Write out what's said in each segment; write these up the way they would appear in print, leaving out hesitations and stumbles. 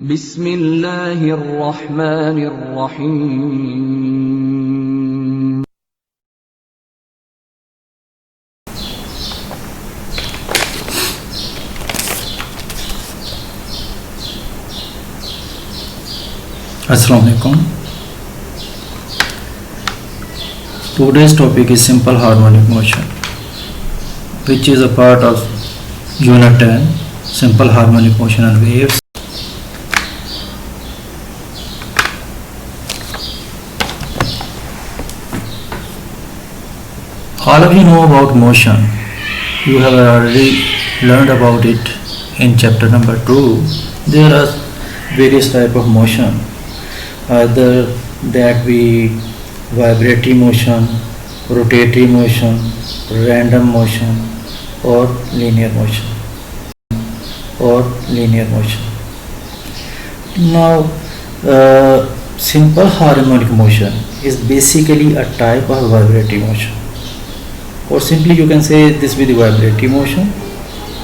बिस्मिल्लाहिर्रहमानिर्रहीम। Assalamu alaikum. Today's topic is simple harmonic motion, which is a part of Unit 10, simple harmonic motion and waves. All of you know about motion. You have already learned about it in chapter number 2. There are various types of motion, either that be vibratory motion, rotatory motion, random motion, or linear motion. Now, simple harmonic motion is basically a type of vibratory motion, or simply you can say this be the vibratory motion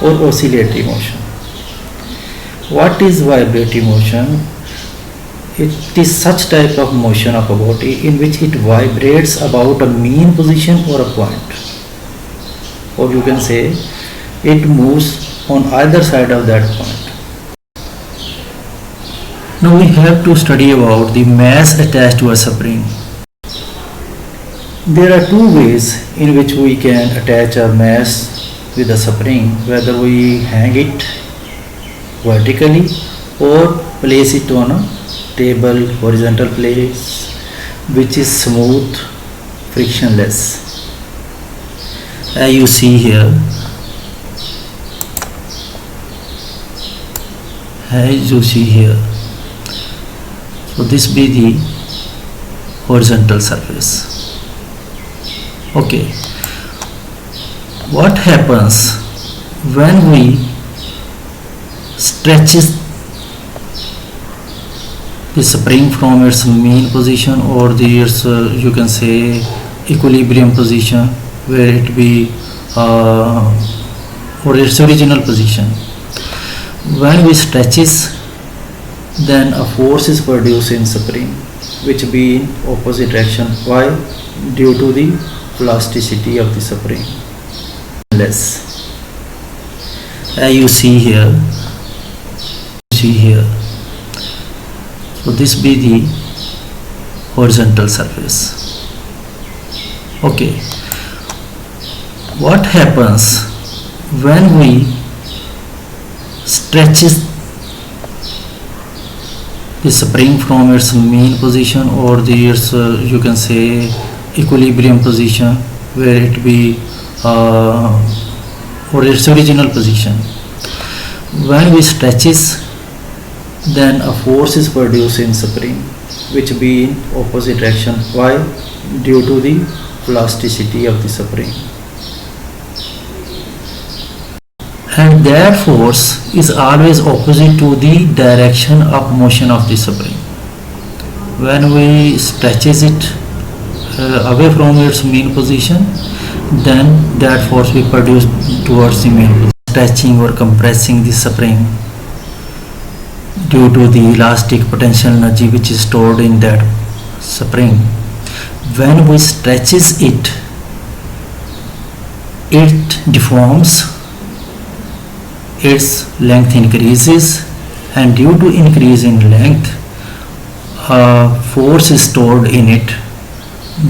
or oscillatory motion. What is vibratory motion? It is such type of motion of a body in which it vibrates about a mean position or a point, or you can say it moves on either side of that point. Now we have to study about the mass attached to a spring. There are two ways in which we can attach a mass with a spring, whether we hang it vertically or place it on a table, horizontal place, which is smooth, frictionless. As you see here, so this be the horizontal surface. Okay, what happens when we stretches the spring from its mean position or its you can say equilibrium position, where it be or its original position? When we stretches, then a force is produced in spring which be in opposite direction. Why? Due to the plasticity of the spring. Less. As you see here, so this be the horizontal surface. Okay, what happens when we stretches the spring from its mean position or its you can say equilibrium position, where it be or its original position? When we stretches, then a force is produced in spring which be in opposite direction. Why? Due to the plasticity of the spring. And that force is always opposite to the direction of motion of the spring. When we stretches it away from its mean position, then that force will produce towards the mean position, stretching or compressing the spring due to the elastic potential energy which is stored in that spring. When we stretches it, it deforms, its length increases, and due to increase in length, force is stored in it,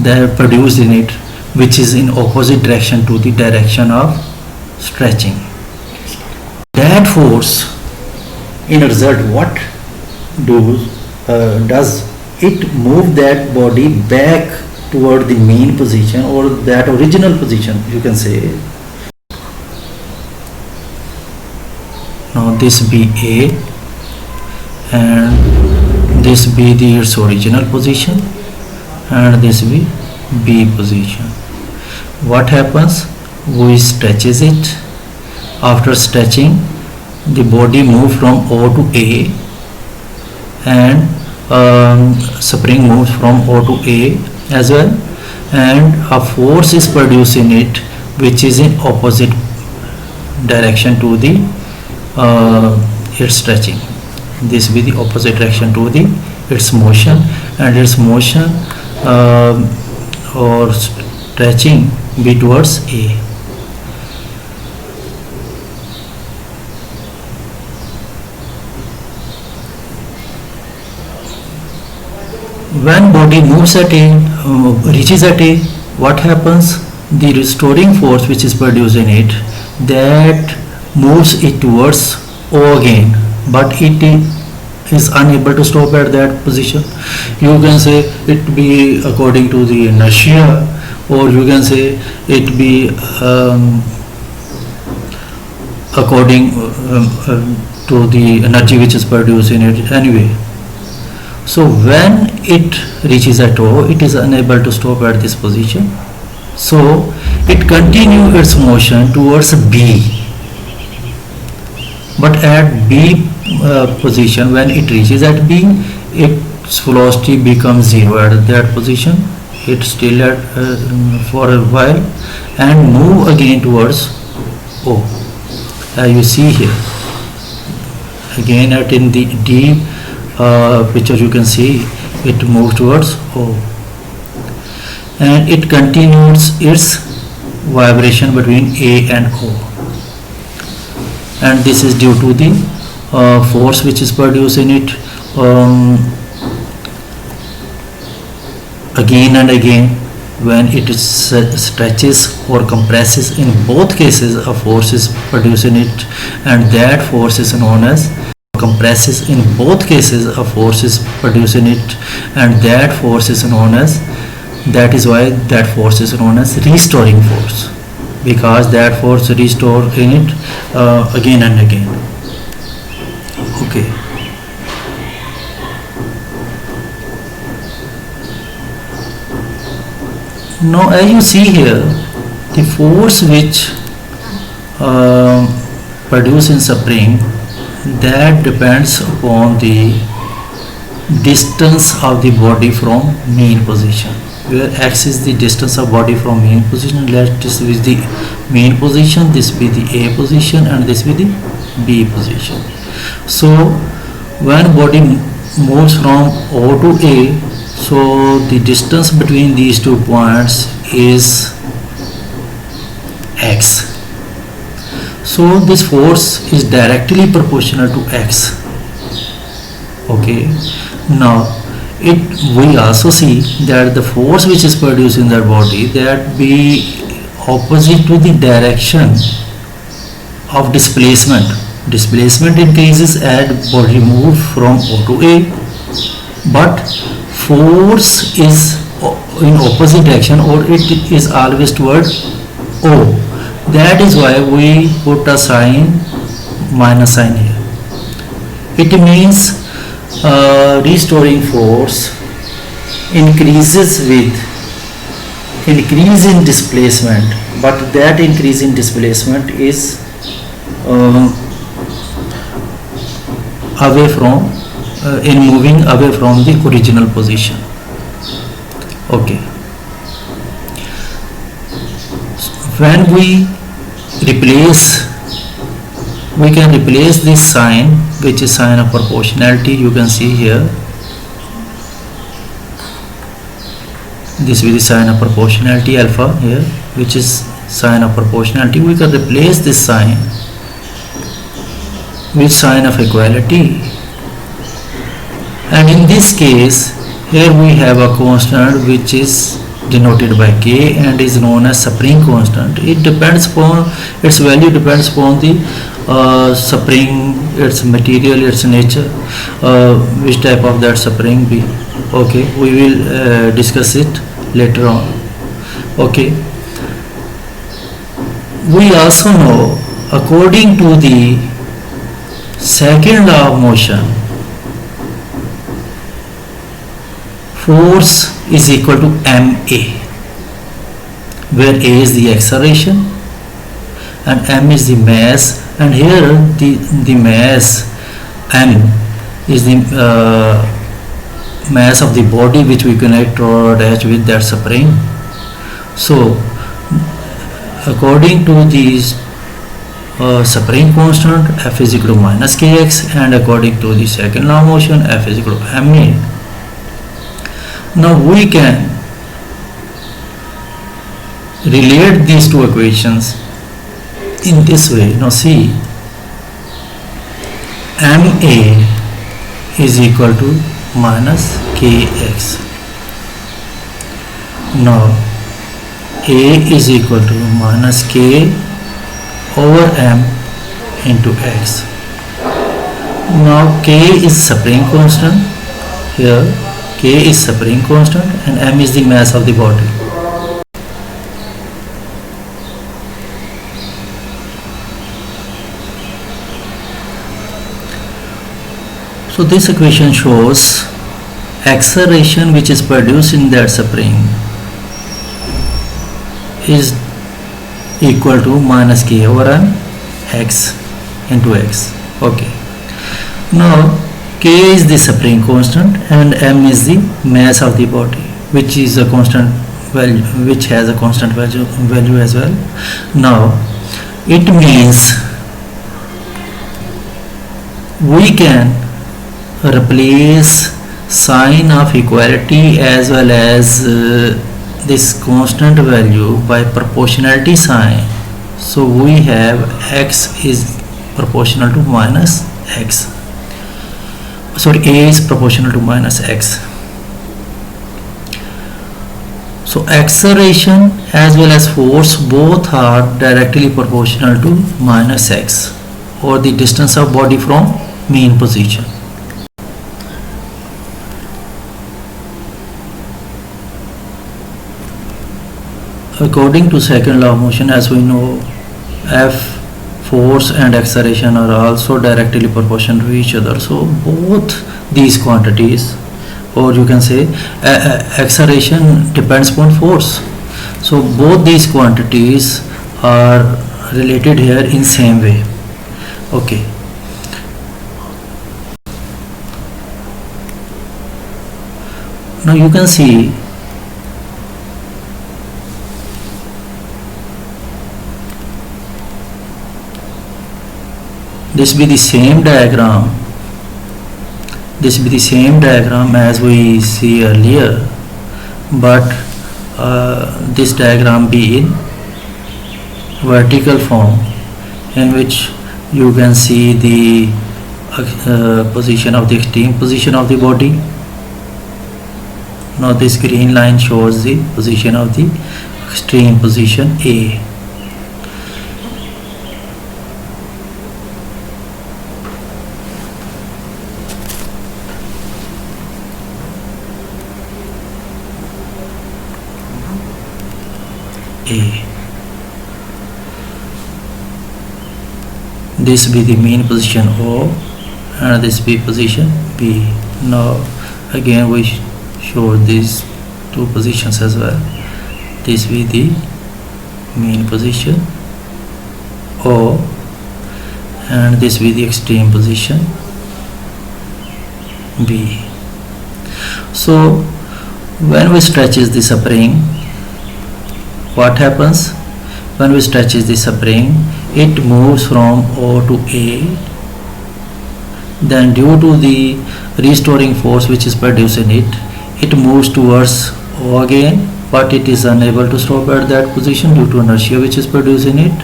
that produced in it, which is in opposite direction to the direction of stretching. That force, in result, what does it move that body back toward the mean position or that original position, you can say. Now this be A and this be its original position and this be B position. What happens? We stretches it. After stretching, the body move from O to A and spring moves from O to A as well, and a force is produced in it which is in opposite direction to the its stretching. this be the opposite direction to the its motion, and its motion or stretching be towards A. When body moves at A, reaches at A, what happens? The restoring force which is produced in it, that moves it towards O again, but it is unable to stop at that position. You can say it be according to the inertia, or you can say it be according to the energy which is produced in it anyway. So when it reaches at O, it is unable to stop at this position. So it continues its motion towards B. But at B position, when it reaches at B, its velocity becomes 0 at that position. It still at for a while and move again towards O. As you see here, again at in the D picture you can see it moves towards O, and it continues its vibration between A and O, and this is due to the force which is produced in it again and again. When it stretches or compresses, in both cases a force is produced in it, and that force is known as compresses. In both cases a force is produced in it, and that force is known as, that is why that force is known as restoring force, because that force restore in it again and again. Okay. Now as you see here, the force which produced in spring, that depends upon the distance of the body from mean position, where x is the distance of body from mean position. Let this be the mean position, this be the A position, and this be the B position. So when body moves from O to A, so the distance between these 2 points is x. So this force is directly proportional to x. Okay. Now we also see that the force which is produced in that body, that be opposite to the direction of displacement. Displacement increases as body move from O to A, but force is in opposite direction, or it is always toward O. That is why we put a sign, minus sign here. It means restoring force increases with increase in displacement, but that increase in displacement is away from in moving away from the original position. Okay. When we can replace this sign, which is sign of proportionality. You can see here, this will be the sign of proportionality alpha here, which is sign of proportionality. We can replace this sign with sign of equality, and in this case here we have a constant which is denoted by K and is known as spring constant. It depends upon, its value depends upon the spring, its material, its nature, which type of that spring be. Okay, we will discuss it later on. Okay, we also know, according to the second law of motion, force is equal to ma, where a is the acceleration and m is the mass, and here the mass m is the mass of the body which we connect or attach with that spring. So according to these spring constant F is equal to minus kx, and according to the second law of motion F is equal to ma. Now we can relate these two equations in this way. Now see, ma is equal to minus kx. Now a is equal to minus k over m into x. Now k is spring constant. Here k is spring constant and m is the mass of the body. So this equation shows acceleration which is produced in that spring is equal to minus k over m x into x. Okay. Now k is the spring constant and m is the mass of the body, which is a constant value, which has a constant value as well. Now it means we can replace sign of equality as well as this constant value by proportionality sign. So we have x is proportional to minus x. Sorry, a is proportional to minus x. So acceleration as well as force both are directly proportional to minus x, or the distance of body from mean position. According to second law of motion, as we know, F, force and acceleration are also directly proportional to each other. So both these quantities, or you can say acceleration depends upon force. So both these quantities are related here in same way. Okay. Now you can see this be the same diagram. This be the same diagram as we see earlier, but this diagram be in vertical form, in which you can see the position of the extreme position of the body. Now this green line shows the position of the extreme position A. This be the mean position O and this be position B. Now again we show these two positions as well. This be the mean position O and this be the extreme position B. So when we stretches the spring, what happens? When we stretches the spring, it moves from O to A. Then due to the restoring force which is produced in it, it moves towards O again, but it is unable to stop at that position due to inertia which is produced in it,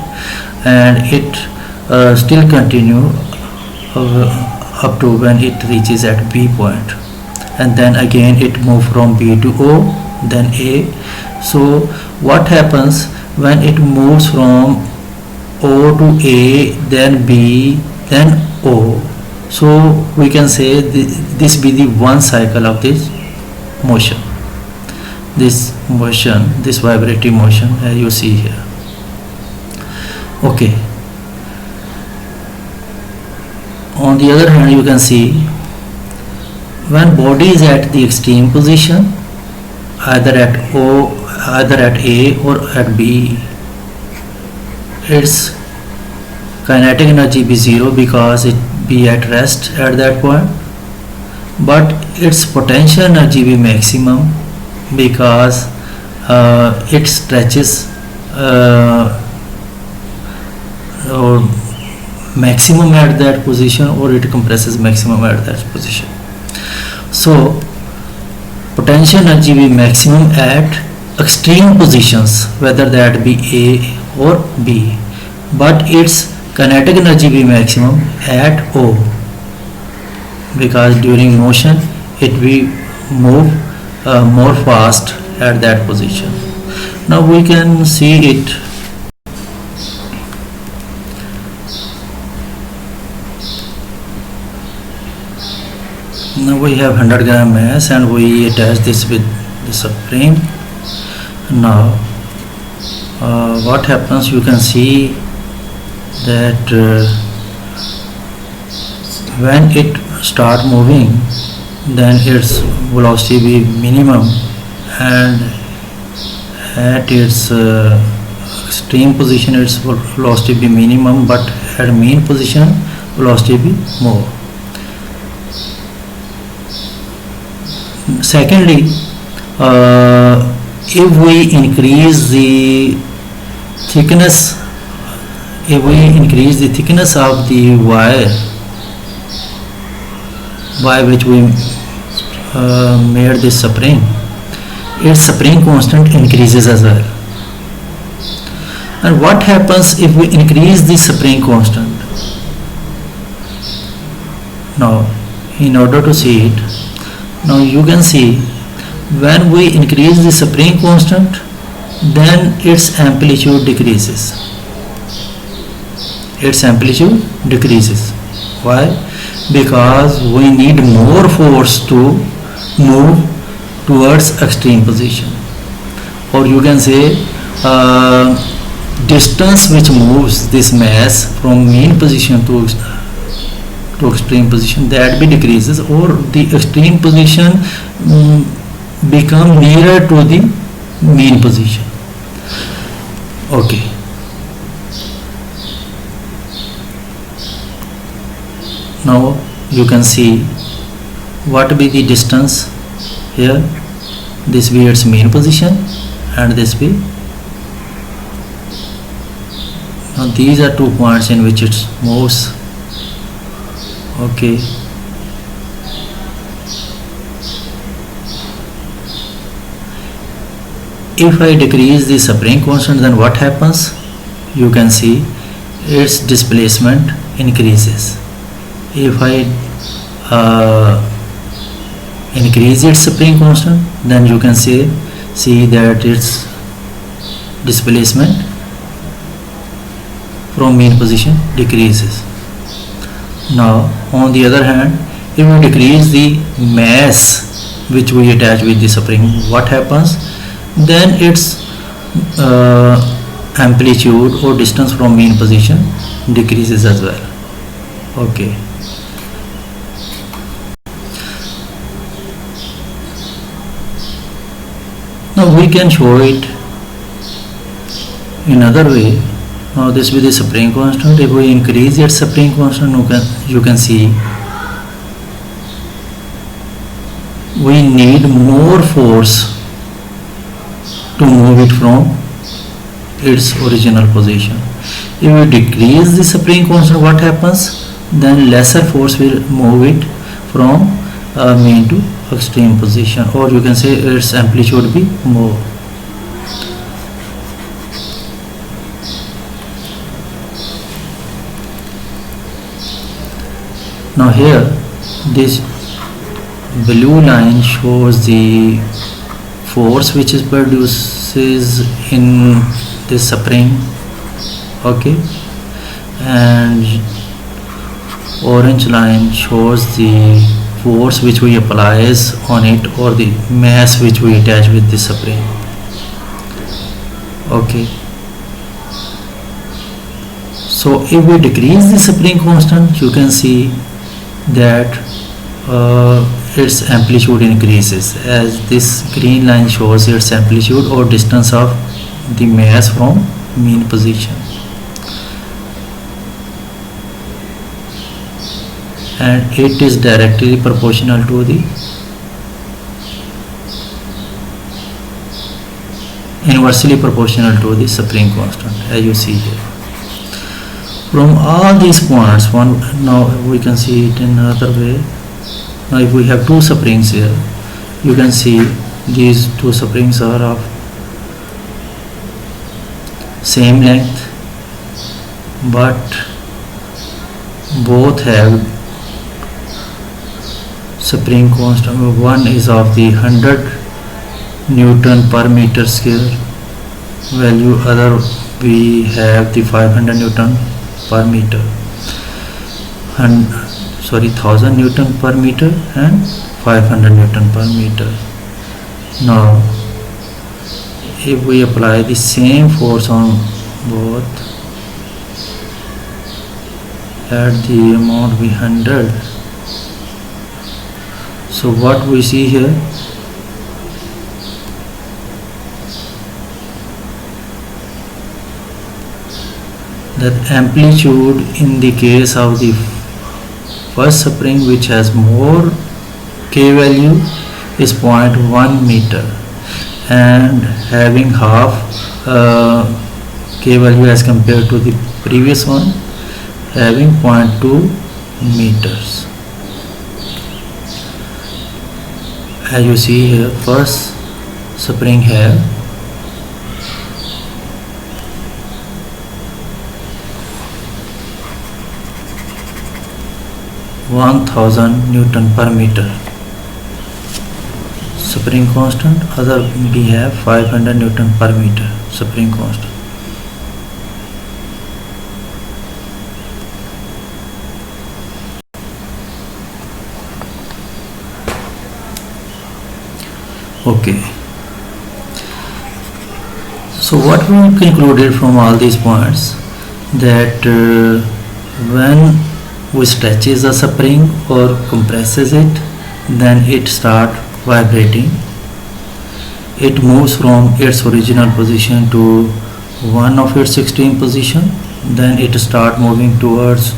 and it still continue up to when it reaches at B point, and then again it move from B to O, then A. So what happens when it moves from O to A, then B, then O? So we can say this be the one cycle of this motion, this vibratory motion as you see here. Okay. On the other hand, you can see when body is at the extreme position, either at O, either at A or at B, its kinetic energy be zero because it be at rest at that point, but its potential energy be maximum because it stretches or maximum at that position or it compresses maximum at that position. So potential energy will be maximum at extreme positions, whether that be A or B, but its kinetic energy will be maximum at O, because during motion it will move more fast at that position. Now we can see it. Now we have 100 gram mass and we attach this with the spring. Now what happens, you can see that when it start moving, then its velocity will be minimum, and at its extreme position its velocity will be minimum, but at mean position velocity will be more. Secondly, if we increase the thickness of the wire by which we made this spring, its spring constant increases as well. And what happens if we increase the spring constant? Now, in order to see it, now you can see when we increase the spring constant, then its amplitude decreases. Why? Because we need more force to move towards extreme position, or you can say distance which moves this mass from mean position to extreme position, that be decreases, or the extreme position become nearer to the mean position. Okay. Now you can see what be the distance here. This be its mean position and this be. Now these are 2 points in which it moves. Okay. If I decrease the spring constant, then what happens? You can see its displacement increases. If I increase its spring constant, then you can see that its displacement from mean position decreases. Now on the other hand, if we decrease the mass which we attach with the spring, what happens? Then its amplitude or distance from mean position decreases as well. Okay. Now we can show it in another way. Now this will be the spring constant. If we increase its spring constant, you can see we need more force to move it from its original position. If we decrease the spring constant, what happens? Then lesser force will move it from mean to extreme position, or you can say its amplitude will be more. Now here this blue line shows the force which is produces in this spring, okay, and orange line shows the force which we applies on it, or the mass which we attach with the spring. Okay, so if we decrease the spring constant, you can see that its amplitude increases, as this green line shows its amplitude or distance of the mass from mean position, and it is directly proportional to the inversely proportional to the spring constant, as you see here. From all these points, one now we can see it in another way. Now if we have two springs here, you can see these two springs are of same length, but both have spring constant. One is of the 100 Newton per meter square value, other we have the 500 Newton per meter, and 1000 Newton per meter and 500 Newton per meter. Now if we apply the same force on both, at the amount be 100, so what we see here, that amplitude in the case of the first spring, which has more K value, is 0.1 meter, and having half K value as compared to the previous one, having 0.2 meters. As you see here, first spring have 1000 Newton per meter spring constant, other we have 500 Newton per meter spring constant. Okay, so what we concluded from all these points, that when we stretches a spring or compresses it, then it start vibrating. It moves from its original position to one of its extreme position, then it start moving towards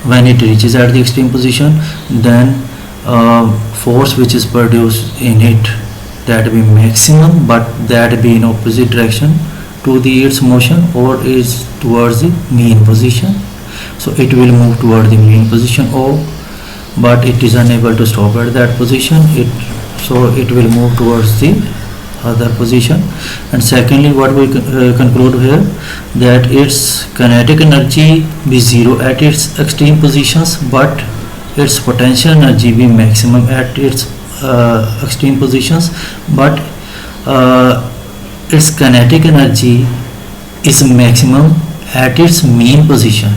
when it reaches at the extreme position, then force which is produced in it, that be maximum, but that be in opposite direction to the its motion, or is towards the mean position. So it will move toward the mean position O, but it is unable to stop at that position. So it will move towards the other position. And secondly, what we conclude here, that its kinetic energy be zero at its extreme positions, but its potential energy be maximum at its extreme positions, but its kinetic energy is maximum at its mean position,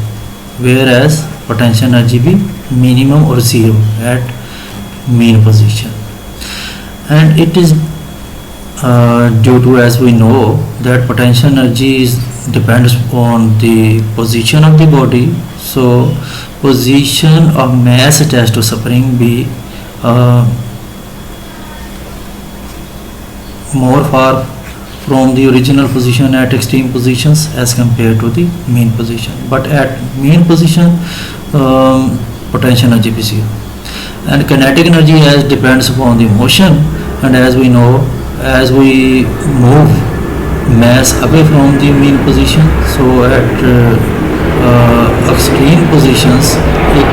whereas potential energy be minimum or zero at mean position. And it is due to, as we know, that potential energy depends on the position of the body. So position of mass attached to spring be more far from the original position at extreme positions as compared to the mean position, but at mean position potential energy is zero. And kinetic energy as depends upon the motion, and as we know, as we move mass away from the mean position, so at extreme positions it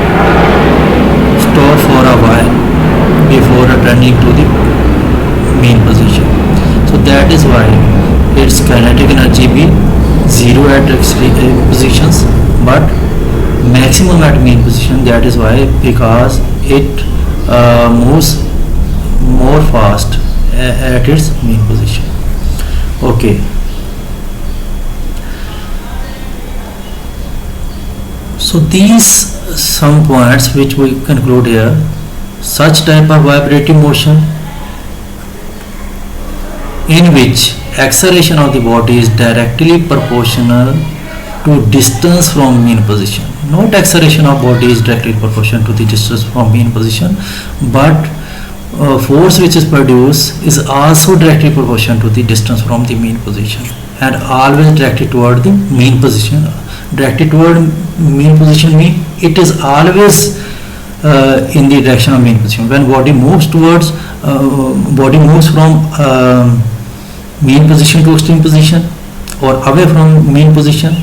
stop for a while before returning to the mean position. So that is why its kinetic energy be zero at extreme positions, but maximum at mean position. That is why, because it moves more fast at its mean position. Okay, so these some points which we conclude here. Such type of vibrating motion in which acceleration of the body is directly proportional to distance from mean position. Not acceleration of body is directly proportional to the distance from mean position, but force which is produced is also directly proportional to the distance from the mean position, and always directed toward the mean position. Directed toward mean position means it is always in the direction of mean position. When body moves towards body moves from mean position to extreme position or away from mean position,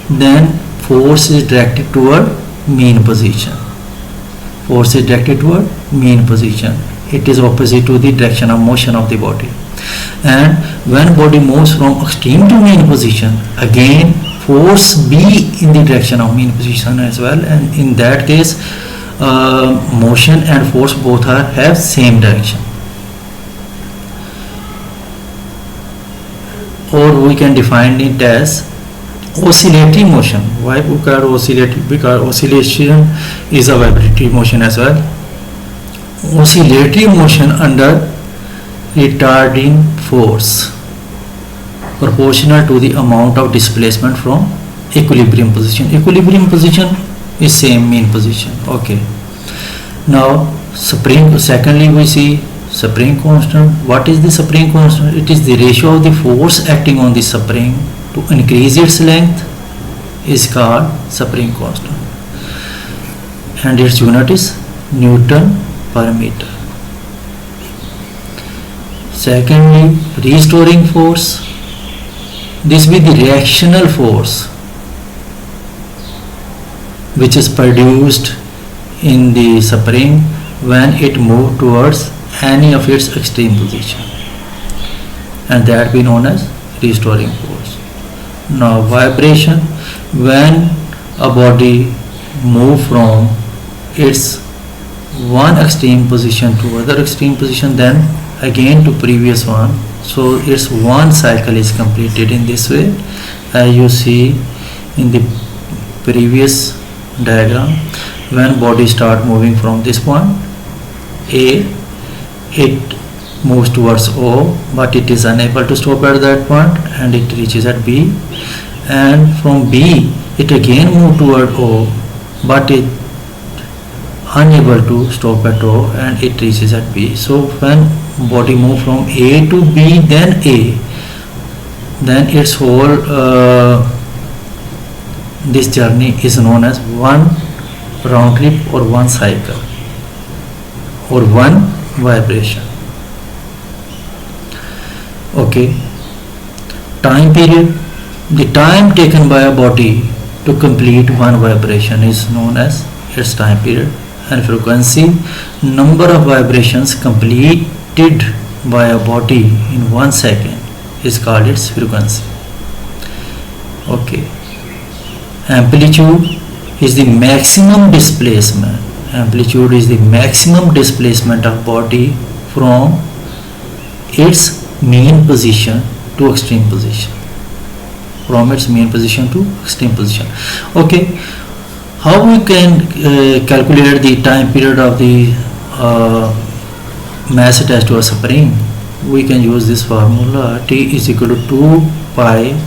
then force is directed toward mean position. Force is directed toward mean position. It is opposite to the direction of motion of the body. And when body moves from extreme to mean position, again force be in the direction of mean position as well, and in that case motion and force both have same direction. Or we can define it as oscillatory motion. Why we call oscillatory? Because oscillation is a vibratory motion as well. Oscillatory motion under retarding force proportional to the amount of displacement from equilibrium position. Equilibrium position is same mean position. Okay. Now spring. Secondly, we see spring constant. What is the spring constant? It is the ratio of the force acting on the spring to increase its length is called spring constant, and its unit is Newton per meter. Secondly, restoring force. This will be the reactional force which is produced in the spring when it moves towards any of its extreme position, and that be known as restoring force. Now vibration, when a body move from its one extreme position to other extreme position, then again to previous one, so its one cycle is completed in this way, as you see in the previous diagram. When body start moving from this point A, it moves towards O, but it is unable to stop at that point and it reaches at B, and from B it again moves toward O, but it unable to stop at O and it reaches at B. So when body move from A to B, then A, then its whole this journey is known as one round trip or one cycle or one vibration. Okay. Time period. The time taken by a body to complete one vibration is known as its time period, and frequency, number of vibrations completed by a body in 1 second is called its frequency. Okay. Amplitude is the maximum displacement. Amplitude is the maximum displacement of body from its mean position to extreme position. From its mean position to extreme position. Okay. How we can calculate the time period of the mass attached to a spring? We can use this formula. T is equal to 2 pi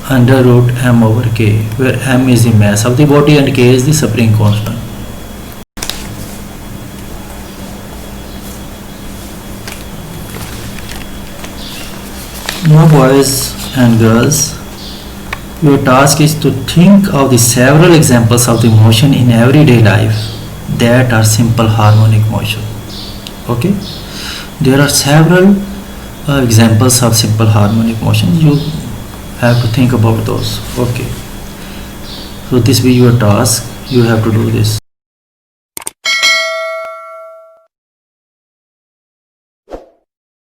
under root m over k, where m is the mass of the body and k is the spring constant. Now boys and girls, your task is to think of the several examples of the motion in everyday life that are simple harmonic motion. Okay, there are several examples of simple harmonic motion. You have to think about those. Okay, so this will be your task. You have to do this.